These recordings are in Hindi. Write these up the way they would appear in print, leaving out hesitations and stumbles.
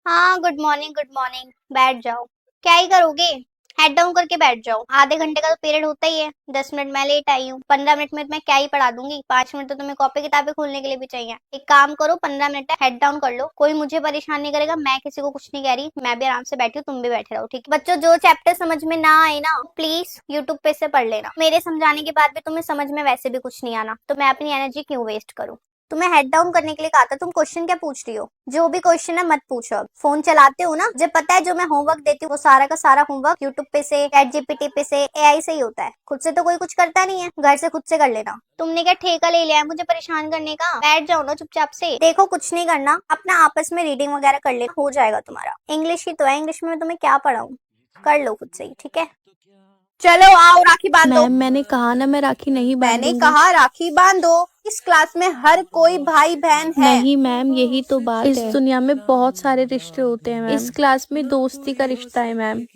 हाँ, गुड मॉर्निंग गुड मॉर्निंग। बैठ जाओ। क्या ही करोगे? हेड डाउन करके बैठ जाओ। आधे घंटे का तो पीरियड होता ही है। 10 मिनट मैं लेट आई हूँ। 15 मिनट में मैं क्या ही पढ़ा दूंगी। 5 मिनट तो तुम्हें कॉपी किताबें खोलने के लिए भी चाहिए। एक काम करो, 15 मिनट हेड डाउन कर लो। कोई मुझे परेशान नहीं करेगा, मैं किसी को कुछ नहीं कह रही। मैं भी आराम से बैठी हूँ, तुम भी बैठे रहो, ठीक है? बच्चों, जो चैप्टर समझ में ना आए ना, प्लीज यूट्यूब पे से पढ़ लेना। मेरे समझाने के बाद भी तुम्हें समझ में वैसे भी कुछ नहीं आना, तो मैं अपनी एनर्जी क्यों वेस्ट करूँ? तुम्हें हेड डाउन करने के लिए कहा था। तुम क्वेश्चन क्या पूछ रही हो? जो भी क्वेश्चन है मत पूछो। अब फोन चलाते हो ना, मुझे पता है जो मैं होमवर्क देती हूँ वो सारा का सारा होमवर्क यूट्यूब पे से, चैट जीपीटी पे से, एआई से ही होता है। खुद से तो कोई कुछ करता नहीं है। घर से खुद से कर लेना। तुमने क्या ठेका ले लिया है मुझे परेशान करने का? बैठ जाओ ना चुपचाप से। देखो, कुछ नहीं करना, अपना आपस में रीडिंग वगैरह कर लेना, हो जाएगा तुम्हारा। इंग्लिश ही तो है, इंग्लिश में मैं तुम्हें क्या पढ़ाऊँ? कर लो खुद से ही, ठीक है? चलो आओ, राखी बांध दो। मैम मैंने कहा ना मैं राखी नहीं मैंने बांधूंगी। कहा राखी बांधो। इस क्लास में हर कोई भाई बहन है। नहीं मैम, यही तो बात है। इस दुनिया में बहुत सारे रिश्ते होते हैं मैम। इस क्लास में दोस्ती का रिश्ता है मैम।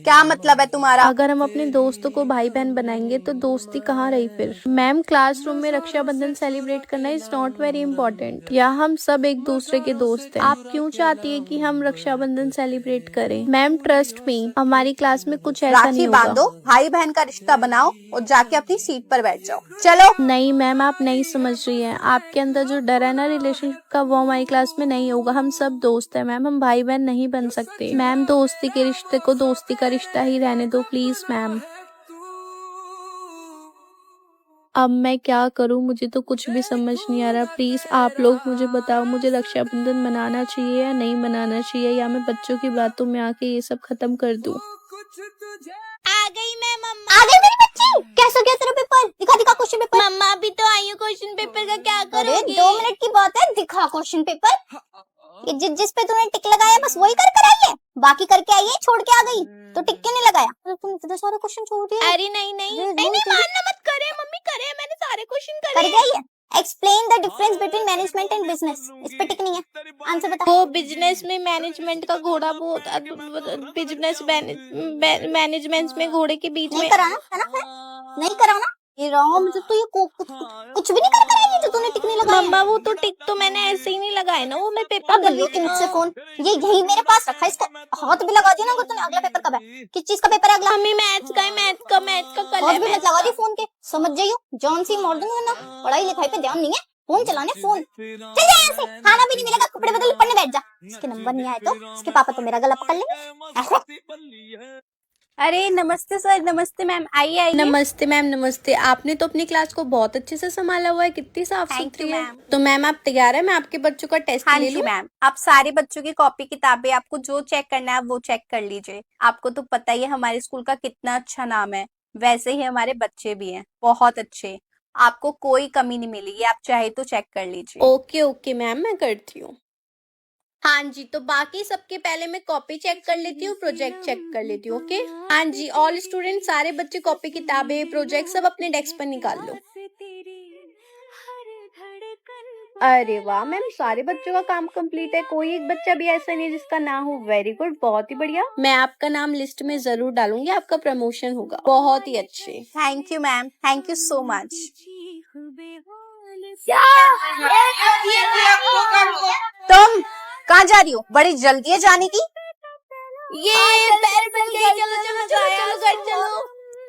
क्या मतलब है तुम्हारा? अगर हम अपने दोस्तों को भाई बहन बनाएंगे तो दोस्ती कहाँ रही फिर? मैम, क्लासरूम में रक्षाबंधन सेलिब्रेट करना इज नॉट वेरी इंपॉर्टेंट। या हम सब एक दूसरे के दोस्त हैं। आप क्यों चाहती है कि हम रक्षाबंधन सेलिब्रेट करें? मैम ट्रस्ट मी, हमारी क्लास में कुछ ऐसा नहीं राखी होगा। बांधो, भाई बहन का रिश्ता बनाओ और जाके अपनी सीट पर बैठ जाओ। चलो। नहीं मैम, आप नहीं समझ रही हैं। आपके अंदर जो डर है ना रिलेशनशिप का, वो हमारी क्लास में नहीं होगा। हम सब दोस्त हैं मैम, हम भाई बहन नहीं बन सकते। मैम, दोस्ती के रिश्ते को दोस्ती का रिश्ता ही रहने दो प्लीज मैम। अब मैं क्या करूं? मुझे तो कुछ भी समझ नहीं आ रहा। प्लीज आप लोग मुझे बताओ, मुझे रक्षाबंधन मनाना चाहिए या नहीं मनाना चाहिए, या मैं बच्चों की बातों में आके ये सब खत्म कर दूं? आ गई मैं मम्मा। आ गई मेरी बच्ची। कैसा गया तेरा पेपर? दिखा दिखा क्वेश्चन पेपर। मम्मा अभी तो आई हूँ, क्वेश्चन पेपर का क्या अरे करोगे? 2 मिनट की बात है, दिखा क्वेश्चन पेपर। ये जिस पे तूने टिक लगाया बस वही कर कर आई है? बाकी करके आई है, छोड़ के आ गई? तो टिक क्यों नहीं लगाया? अरे तुम इतने सारे क्वेश्चन छोड़ दिए। अरे नहीं नहीं अरे नहीं रोज नहीं, थोड़ी मानना मत। करे मम्मी, करे, मैंने सारे क्वेश्चन कर करे। गई है। Explain the difference between management and business. इस पे टिक नहीं है, आंसर बता। वो बिजनेस में मैनेजमेंट का घोड़ा, बहुत बिजनेस मैनेजमेंट में घोड़े के बीच नहीं में। करा ना, है ना? नहीं करा ना? ये राम, मतलब तो ये कुछ भी नहीं कर कराएगी जो तूने टिक नहीं लगाया मम्मा है। वो तो टिक तो मैंने ऐसे ही नहीं लगाए ना, वो मैं पेपर कब कर ली रही थी थी मुझसे ना। फोन? ये यही मेरे पास रखा है, इसको हाथ भी लगा दिया ना अगर तूने। अगला पेपर कब है? किस चीज का पेपर है अगला? मम्मी मैथ्स का है, मैथ्स का कल हाथ है, भी मत मैथ्स लगा दी का। फोन के, समझ जाइयो। जॉन सी मार दूंगी वरना। पढ़ाई लिखाई पे ध्यान नहीं है, फोन चलाने फोन। चल जा यहाँ से, खाना भी नहीं मिलेगा, कपड़े बदल पढ़ने बैठ जा। इसके नंबर नहीं आए तो इसके पापा तो मेरा गला पकड़ लेंगे। अरे नमस्ते सर, नमस्ते मैम, आइए आइए। नमस्ते मैम, नमस्ते। आपने तो अपनी क्लास को बहुत अच्छे से संभाला हुआ है, कितनी साफ थैंक सुथरी यू है। मैम। तो मैम आप तैयार है? मैं आपके बच्चों का टेस्ट हाँ ले जी लूं? मैम, आप सारे बच्चों की कॉपी किताबें, आपको जो चेक करना है वो चेक कर लीजिए। आपको तो पता ही है हमारे स्कूल का कितना अच्छा नाम है। वैसे ही हमारे बच्चे भी हैं बहुत अच्छे। आपको कोई कमी नहीं मिलेगी, आप चाहे तो चेक कर लीजिए। ओके ओके मैम, मैं करती हूँ। हाँ जी, तो बाकी सबके पहले मैं कॉपी चेक कर लेती हूँ, प्रोजेक्ट चेक कर लेती हूँ। ओके हाँ जी, ऑल स्टूडेंट, सारे बच्चे कॉपी किताबें प्रोजेक्ट सब अपने डेस्क पर निकाल लो। अरे वाह मैम, सारे बच्चों का काम कंप्लीट है। कोई एक बच्चा भी ऐसा नहीं है जिसका ना हो। वेरी गुड, बहुत ही बढ़िया। मैं आपका नाम लिस्ट में जरूर डालूंगी, आपका प्रमोशन होगा। बहुत ही अच्छे। Thank you ma'am, thank you so much. तुम कहाँ जा रही हो? बड़ी जल्दी है जाने की। ये पैर मिल गए, चलो चलो चलो चलो घर चलो।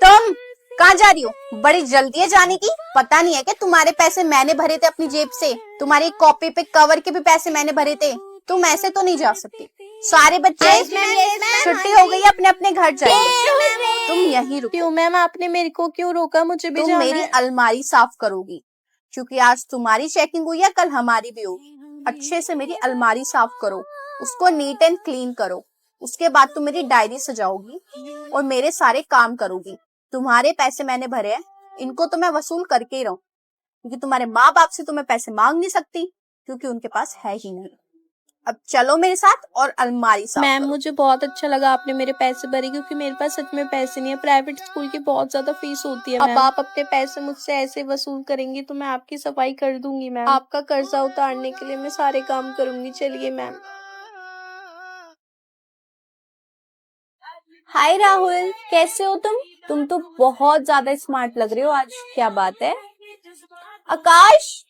तुम कहाँ जा रही हो? बड़ी जल्दी है जाने की। पता नहीं है कि तुम्हारे पैसे मैंने भरे थे अपनी जेब से। तुम्हारी कॉपी पे कवर के भी पैसे मैंने भरे थे। तुम ऐसे तो नहीं जा सकती। सारे बच्चे Yes, ma'am, yes, ma'am. छुट्टी हो गई, अपने अपने घर जाइए। तुम यहीं रुको। क्यों मैम, आपने मेरे को क्यों रोका? मुझे भी तुम जाना मेरी है। अलमारी साफ करोगी, क्योंकि आज तुम्हारी चेकिंग हुई है, कल हमारी भी होगी। अच्छे से मेरी अलमारी साफ करो, उसको नीट एंड क्लीन करो। उसके बाद तुम मेरी डायरी सजाओगी और मेरे सारे काम करोगी। तुम्हारे पैसे मैंने भरे हैं, इनको तो मैं वसूल करके ही रहूं, क्योंकि तुम्हारे माँ बाप से तो मैं पैसे मांग नहीं सकती, क्योंकि उनके पास है ही नहीं। अब चलो मेरे साथ और अलमारी साफ मैम, करो। मुझे बहुत अच्छा लगा आपने मेरे पैसे भरे, क्योंकि मेरे पास सच में पैसे नहीं है। प्राइवेट स्कूल की बहुत ज्यादा फीस होती है। अब आप अपने पैसे मुझसे ऐसे वसूल करेंगी तो मैं आपकी सफाई कर दूंगी मैम। आपका कर्जा उतारने के लिए मैं सारे काम करूंगी। चलिए मैम। हाय राहुल, कैसे हो तुम? तुम तो बहुत ज्यादा स्मार्ट लग रहे हो आज, क्या बात है? आकाश,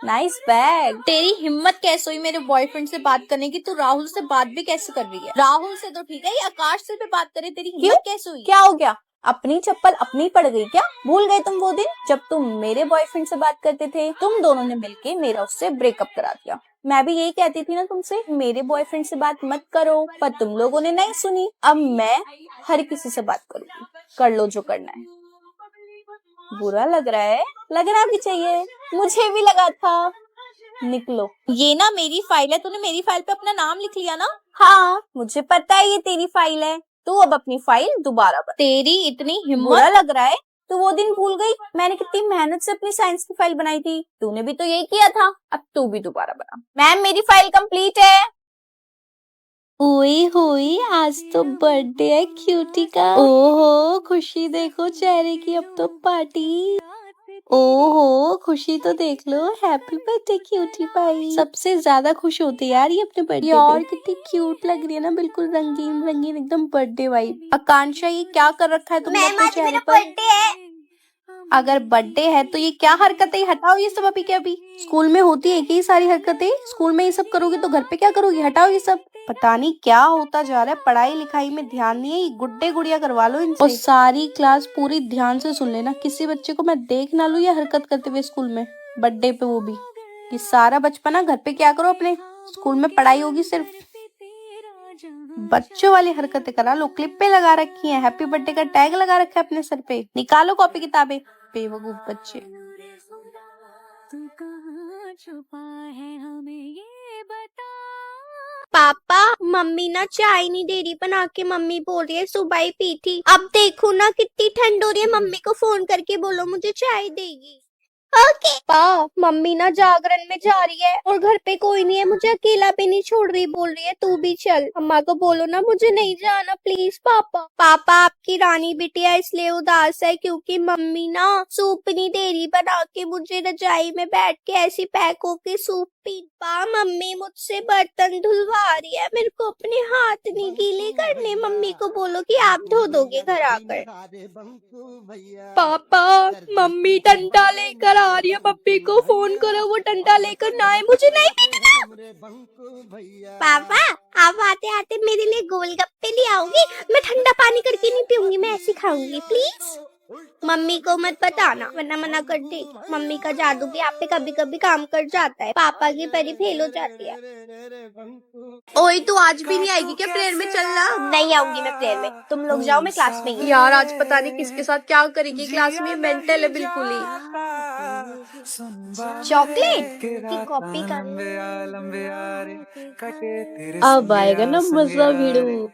नाइस बैग। तेरी हिम्मत कैसे हुई मेरे बॉयफ्रेंड से बात करने की? तू राहुल से बात भी कैसे कर रही है? राहुल से तो ठीक है, ये आकाश से भी बात करे, तेरी क्यों? हिम्मत कैसे हुई? क्या हो गया? अपनी चप्पल अपनी पड़ गई क्या? भूल गए तुम वो दिन जब तुम मेरे बॉयफ्रेंड से बात करते थे? तुम दोनों ने मिलके मेरा उससे ब्रेकअप करा दिया। मैं भी यही कहती थी ना तुमसे, मेरे बॉयफ्रेंड से बात मत करो, पर तुम लोगों ने नहीं सुनी। अब मैं हर किसी से बात करूंगी, कर लो जो करना है। बुरा लग रहा है? लगना भी चाहिए, मुझे भी लगा था। निकलो। ये ना मेरी फाइल है, तूने मेरी फाइल पे अपना नाम लिख लिया ना? हाँ, मुझे पता है ये तेरी फाइल है। तू अब अपनी फाइल दोबारा बना। तेरी इतनी बुरा हिम्मत। लग रहा है? तू वो दिन भूल गई मैंने कितनी मेहनत से अपनी साइंस की फाइल बनाई थी? तूने भी तो यही किया था, अब तू भी दोबारा बना। मैम मेरी फाइल कंप्लीट है। ओए होए, आज तो बर्थडे है क्यूटी का। ओहो खुशी देखो चेहरे की, अब तो पार्टी। ओहो खुशी तो देख लो, हैप्पी बर्थडे क्यूटी पाई। सबसे ज्यादा खुश होते यार ये अपने बर्थडे यार, कितनी क्यूट लग रही है ना, बिल्कुल रंगीन रंगीन एकदम बर्थडे वाइब। आकांक्षा ये क्या कर रखा है तुमने मैम अपने आज चेहरे मेरा पर? बर्थडे है। अगर बर्थडे है तो ये क्या हरकतें? हटाओ ये सब अभी के अभी। स्कूल में होती है कि ये सारी हरकतें? स्कूल में ये सब करोगी तो घर पे क्या करोगी? हटाओ ये सब। पता नहीं क्या होता जा रहा है, पढ़ाई लिखाई में ध्यान नहीं है, ये गुड्डे गुड़िया करवा लो इनसे। और सारी क्लास पूरी ध्यान से सुन लेना, किसी बच्चे को मैं देख ना लूं ये हरकत करते हुए स्कूल में, बर्थडे पे वो भी। ये सारा बचपना घर पे क्या करो अपने, स्कूल में पढ़ाई होगी सिर्फ। बच्चों वाली हरकतें करा लो, क्लिप पे लगा रखी है, हैप्पी बर्थडे का टैग लगा रखा है अपने सर पे। निकालो कॉपी किताबें, बेवकूफ बच्चे। पापा मम्मी ना चाय नहीं दे रही बना के, मम्मी बोल रही है सुबह ही पी थी। अब देखो ना कितनी ठंड हो रही है, मम्मी को फोन करके बोलो मुझे चाय देगी। ओके मम्मी ना जागरण में जा रही है और घर पे कोई नहीं है, मुझे अकेला भी नहीं छोड़ रही, बोल रही है तू भी चल। अम्मा को बोलो ना मुझे नहीं जाना प्लीज। पापा आपकी रानी बिटिया इसलिए उदास है क्योंकि मम्मी ना सूप नहीं दे रही बना के मुझे, रजाई में बैठ के ऐसी पैक होके सूप पी। मम्मी मुझसे बर्तन धुलवा रही है, मेरे को अपने हाथ नहीं गीले करने, मम्मी को बोलो कि आप धो दोगे घर आकर। पापा मम्मी डंडा लेकर आ रही है, मम्मी को फोन करो वो डंडा लेकर ना आए, मुझे नहीं पीना। पापा आप आते आते मेरे लिए गोलगप्पे ले आओगे? मैं ठंडा पानी करके नहीं पीऊंगी, मैं ऐसे खाऊंगी प्लीज। मम्मी को मत बताना वरना मना कर देगी। मम्मी का जादू भी आप पे कभी कभी काम कर जाता है, पापा की परी फेल हो जाती है। ओए तू आज भी नहीं आएगी क्या प्रेयर में? चलना। नहीं आऊंगी मैं प्रेयर में, तुम लोग जाओ मैं क्लास में ही हूँ। यार आज पता नहीं किसके साथ क्या करेगी क्लास में, मेंटल है बिल्कुल ही। चॉकलेट की कॉपी कर। अब आएगा ना मजा भिड़ू।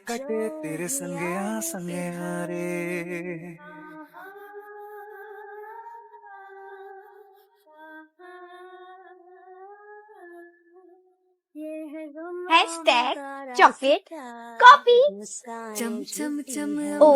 कटे तेरे संगे रे। Hashtag chocolate copy. ओ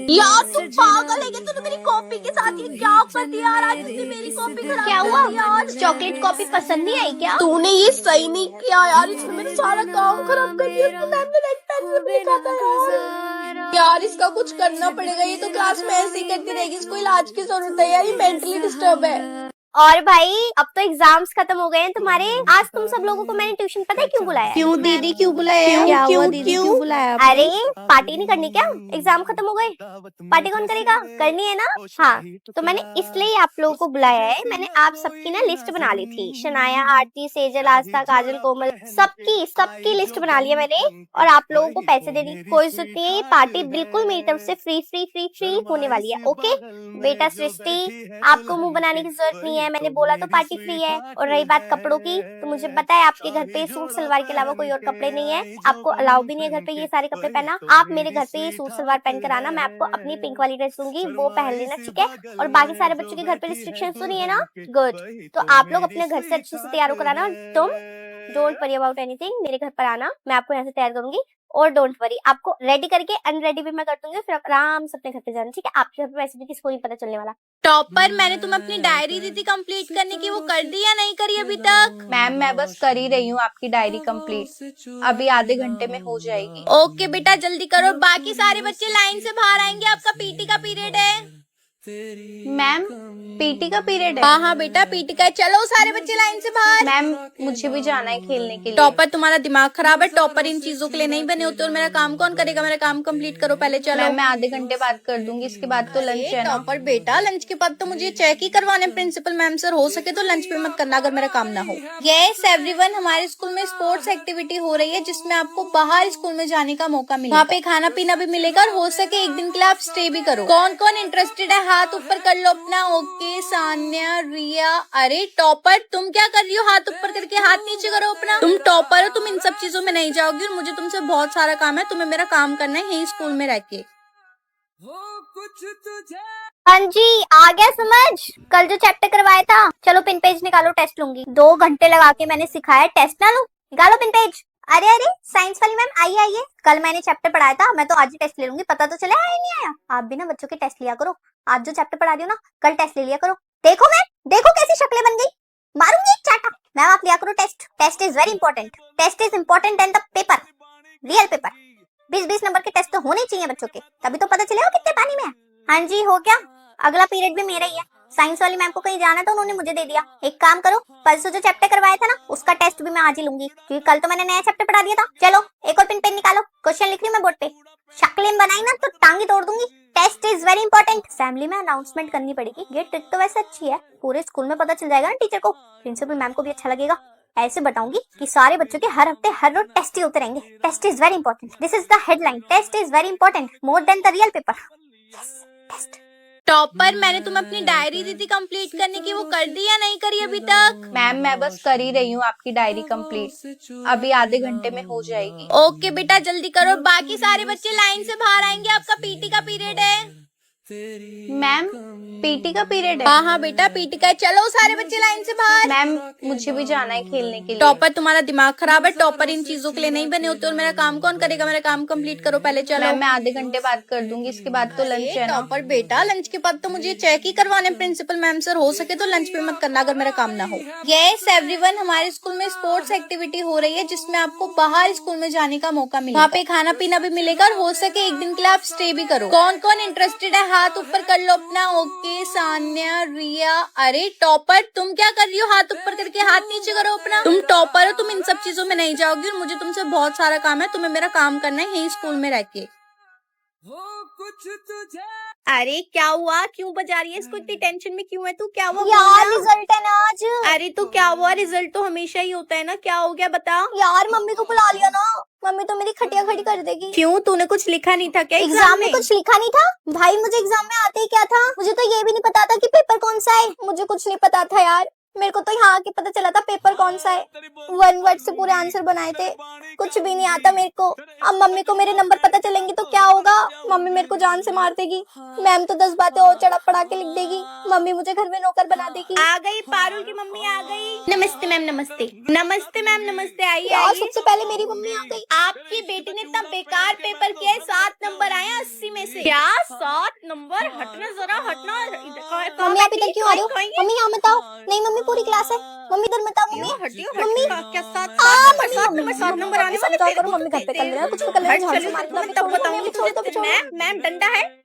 यार तू पागल है क्या? तूने मेरी कॉपी के साथ ये क्या कर दिया यार? आज तूने मेरी कॉपी खराब क्या कर हुआ? दी यार। चॉकलेट कॉपी पसंद नहीं आई क्या? तूने ये सही नहीं किया यार, इसने मेरा सारा काम खराब कर दिया। इसको मैम ने रेड पेन से लिखा था यार। यार इसका कुछ करना पड़ेगा, ये तो क्लास में ऐसे ही करती रहेगी, इसको इलाज की जरूरत है यार, ये मेंटली डिस्टर्ब है। और भाई अब तो एग्जाम्स खत्म हो गए हैं तुम्हारे। आज तुम सब लोगों को मैंने ट्यूशन पता है क्यों बुलाया है? क्यों दीदी क्यों बुलाया? क्या हुआ क्यों दीदी, क्यों क्यों बुलाया आपने? अरे पार्टी नहीं करनी क्या? एग्जाम खत्म हो गए, पार्टी कौन करेगा? करनी है ना? हाँ तो मैंने इसलिए आप लोगों को बुलाया है। मैंने आप सबकी ना लिस्ट बना ली थी, शनाया, आरती, सेजल, आस्था, काजल, कोमल, सबकी लिस्ट बना ली है मैंने, और आप लोगों को पैसे देने की कोई जरूरत नहीं है। ये पार्टी बिल्कुल मेरी तरफ से फ्री होने वाली है। ओके बेटा सृष्टि, आपको मुंह बनाने की जरूरत नहीं है, मैंने बोला तो पार्टी फ्री है। और रही बात कपड़ों की, तो मुझे पता है आपके घर पे सूट सलवार के अलावा कोई और कपड़े नहीं है, आपको अलाउ भी नहीं है घर पे ये सारे कपड़े पहनना। आप मेरे घर पे ये सूट सलवार पहन कर आना, मैं आपको अपनी पिंक वाली ड्रेस दूंगी, वो पहन लेना ठीक है। और बाकी सारे बच्चों के घर पे रिस्ट्रिक्शंस तो नहीं है ना? गुड, तो आप लोग अपने घर से अच्छे से तैयार होकर आना। तुम डोंट वरी अबाउट एनीथिंग, मेरे घर पर आना, मैं आपको यहाँ से तैयार करूंगी। और डोंट वरी, आपको रेडी करके अनरेडी भी मैं कर दूंगी, फिर आप आराम से अपने घर पे जाना ठीक है। आपके घर पे वैसे भी किसी को नहीं पता चलने वाला। टॉपर, मैंने तुम्हें अपनी डायरी दी थी कंप्लीट करने की, वो कर दी या नहीं करी अभी तक? मैम मैं बस कर ही रही हूँ आपकी डायरी कंप्लीट, अभी आधे घंटे में हो जाएगी। ओके बेटा जल्दी करो, बाकी सारे बच्चे लाइन से बाहर आएंगे, आपका पीटी का पीरियड है। मैम पीटी का पीरियड है। हाँ हाँ बेटा पीटी का है। चलो सारे बच्चे लाइन से बाहर। मैम मुझे भी जाना है खेलने के लिए। टॉपर तुम्हारा दिमाग खराब है, टॉपर इन चीजों के लिए नहीं बने होते। और मेरा काम कौन करेगा? मेरा काम कंप्लीट करो पहले। चलो मैम मैं आधे घंटे बाद कर दूंगी, इसके बाद तो लंच है ना। टॉपर बेटा लंच के बाद तो मुझे चेक ही करवाने प्रिंसिपल मैम सर, हो सके तो लंच पे मत करना अगर मेरा काम ना हो। यस एवरीवन, हमारे स्कूल में स्पोर्ट्स एक्टिविटी हो रही है जिसमें आपको बाहर स्कूल में जाने का मौका मिलेगा। वहाँ पे खाना पीना भी मिलेगा और हो सके एक दिन के लिए आप स्टे भी करो। कौन कौन इंटरेस्टेड है हाथ ऊपर कर लो अपना। ओके सान्या, रिया। अरे टॉपर तुम क्या कर रही हो? हाथ ऊपर करके हाथ नीचे करो अपना। तुम टॉपर हो, तुम इन सब चीजों में नहीं जाओगी और मुझे तुमसे बहुत सारा काम है। तुम्हें मेरा काम करना है यही स्कूल में रह के। हाँ जी आ गया समझ। कल जो चैप्टर करवाया था, चलो पिन पेज निकालो, टेस्ट लूंगी। 2 घंटे लगा के मैंने सिखाया, टेस्ट ना लो। निकालो पिन पेज। अरे अरे साइंस वाली मैम आइए आइए, कल मैंने चैप्टर पढ़ाया था, मैं तो आज ही टेस्ट ले लूंगी। पता तो चले आया नहीं आया। आप भी ना बच्चों के टेस्ट लिया करो। आज जो चैप्टर पढ़ा रही हो ना, कल टेस्ट ले लिया करो। देखो मैम, देखो कैसी शक्लें बन गई, मारूंगी एक चाटा। मैम आप लिया करो test. Test is very important. Test is important than the paper, real paper. 20-20 number के टेस्ट तो होने चाहिए बच्चों के, तभी तो पता चलेगा कितने पानी में है। हाँ जी हो गया, अगला पीरियड भी मेरा ही है। साइंस वाली मैम को कहीं जाना था, उन्होंने मुझे दे दिया। एक काम करो, परसों जो चैप्टर करवाया था ना, उसका टेस्ट भी मैं आज ही लूंगी, क्योंकि कल तो मैंने नया चैप्टर पढ़ा दिया था। चलो एक और पेन निकालो, क्वेश्चन लिख रही हूँ मैं बोर्ड पे। शक्लें बनाई ना तो टांगी तोड़ दूंगी। Test is very important. Assembly में अनाउंसमेंट करनी पड़ेगी। ये ट्रिक तो वैसे अच्छी है, पूरे स्कूल में पता चल जाएगा ना टीचर को, प्रिंसिपल मैम को भी अच्छा लगेगा। ऐसे बताऊंगी कि सारे बच्चों के हर हफ्ते हर रोज टेस्ट ही होते रहेंगे। Test is very important, this is the headline. Test is very important more than the real paper. Test. Topper मैंने तुम्हें अपनी डायरी दी थी कंप्लीट करने की, वो कर दी या नहीं करी अभी तक? मैम मैं बस कर ही रही हूँ आपकी डायरी कंप्लीट, अभी आधे घंटे में हो जाएगी। ओके बेटा जल्दी करो, बाकी सारे बच्चे लाइन से बाहर आएंगे, आपका पीटी का पीरियड है। मैम पीटी का पीरियड है। हाँ हाँ बेटा पीटी का है। चलो सारे बच्चे लाइन से बाहर। मैम मुझे भी जाना है खेलने के लिए। टॉपर तुम्हारा दिमाग खराब है, टॉपर इन चीजों के लिए नहीं बने होते। और मेरा काम कौन करेगा? मेरा काम कंप्लीट करो पहले। चलो मैम मैं आधे घंटे बाद कर दूंगी, इसके बाद तो लंच है ना। टॉपर बेटा लंच के बाद तो मुझे चेक ही करवाने प्रिंसिपल मैम सर, हो सके तो लंच पे मत करना अगर मेरा काम ना हो। यस एवरीवन, हमारे स्कूल में स्पोर्ट्स एक्टिविटी हो रही है जिसमें आपको बाहर स्कूल में जाने का मौका मिलेगा। वहाँ पे खाना पीना भी मिलेगा और हो सके एक दिन के लिए आप स्टे भी करो। कौन कौन इंटरेस्टेड है हाथ ऊपर कर लो अपना। ओके सान्या, रिया। अरे टॉपर तुम क्या कर रही हो? हाथ ऊपर करके हाथ नीचे करो अपना। तुम टॉपर हो, तुम इन सब चीजों में नहीं जाओगी और मुझे तुमसे बहुत सारा काम है। तुम्हें मेरा काम करना है यही स्कूल में रह के। अरे क्या हुआ? क्यों बजा रही है इसको? इतनी टेंशन में क्यों है तू? क्या हुआ? यार रिजल्ट है ना आज। अरे तो क्या हुआ? रिजल्ट तो हमेशा ही होता है ना, क्या हो गया बता। यार मम्मी को बुला लिया ना, मम्मी तो मेरी खटिया खड़ी कर देगी। क्यों, तूने कुछ लिखा नहीं था क्या एग्जाम में? कुछ लिखा नहीं था भाई, मुझे एग्जाम में आते ही क्या था, मुझे तो ये भी नहीं पता था कि पेपर कौन सा है। मुझे कुछ नहीं पता था यार, मेरे को तो यहाँ आके पता चला था पेपर कौन सा है। 1 वर्ड से पूरे आंसर बनाए थे, कुछ भी नहीं आता मेरे को। अब मम्मी को मेरे नंबर पता चलेंगे तो क्या होगा? मम्मी मेरे को जान से मार देगी। मैम तो 10 बातें और चढ़ा पढ़ा के लिख देगी। मम्मी मुझे घर में नौकर बना देगी। आ गई पारुल की मम्मी आ गई। नमस्ते मैम। नमस्ते नमस्ते मैम। नमस्ते आइए यार आइए। सबसे पहले मेरी मम्मी आ गई। आपकी बेटी ने इतना बेकार पेपर किया है, 7 नंबर आए 80 में से। क्या 7 नंबर? हटना जरा, हटना। मम्मी आप इधर क्यों आ रहे हो? मम्मी यहाँ मत आओ। नहीं मम्मी पूरी क्लास है। मम्मी इधर मत आओ। मम्मी मम्मी क्या 7 नंबर आने वाले। करो मम्मी घर पे कर लेना, कुछ भी कर लेना। मैम डंडा है।